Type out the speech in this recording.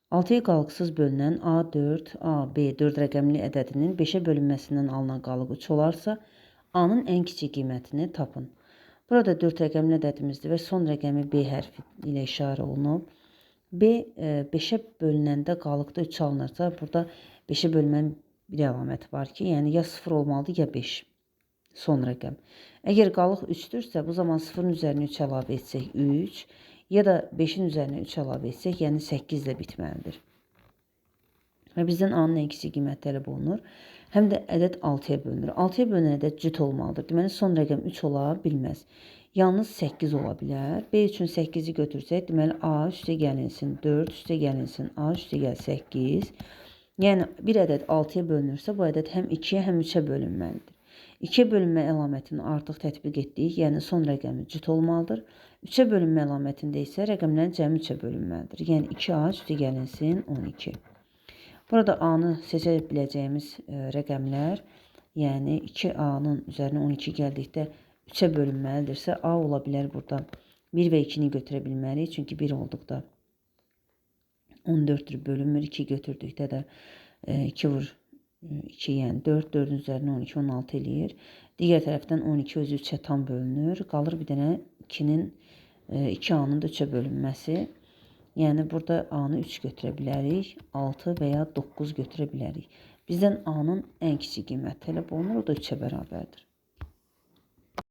6-ya qalıqsız bölünən A4, B4 rəqəmli ədədinin 5-ə bölünməsindən alınan qalıq 3 olarsa, A-nın ən kiçik qiymətini tapın. Burada 4 rəqəmli ədədimizdir və son rəqəmi B hərfi ilə işarə olunub. B 5-ə bölünəndə qalıqda 3 alınırsa, burada 5-ə bölünmənin bir əlaməti var ki, yəni ya 0 olmalıdır, ya 5. Son rəqəm. Əgər qalıq 3-dürsə, bu zaman 0-ın üzərinə 3 əlavə etsək 3, ya da 5-in üzərinə 3 əlavə etsək, yəni 8 ilə bitməlidir. Və bizdən A-nın ən kiçik qiyməti tələb olunur. Həm də ədəd 6-ya bölünür. 6-ya bölünən ədəd cüt olmalıdır. Deməli, son rəqəm 3 ola bilməz. Yalnız 8 ola bilər. B üçün 8-i götürsək, deməli, A üstə gəlinsin 4, üstə gəlinsin A üstə gəl 8. Yəni, bir ədəd 6-ya bölünürsə, bu ədəd həm 2-yə, həm 3-ə bölünməlidir. 2-yə bölünmə əlamətini artıq tətbiq etdik, yəni son rəqəmi cüt olmalıdır. 3-ə bölünmə əlamətində isə rəqəmlərin cəmi 3-ə bölünməlidir. Yəni 2A üstə gəlinsin 12. Burada A-nı seçə biləcəyimiz rəqəmlər, yəni 2A-nın üzərinə 12 gəldikdə 3-ə bölünməlidirsə, A ola bilər burada 1 və 2-ni götürə bilməliyik. Çünki 1 olduqda 14-dür, bölünmür. 2 götürdükdə də 2 vur 2, yəni 4, 4-ün üzərinə 12, 16 eləyir. Digər tərəfdən 12 özü 3-ə tam bölünür. Qalır bir dənə 2A-nın da 3-ə bölünməsi. Yəni burada A-nı 3 götürə bilərik, 6 və ya 9 götürə bilərik. Bizdən A-nın ən kiçik qiyməti tələb olunur, o da 3-ə bərabərdir.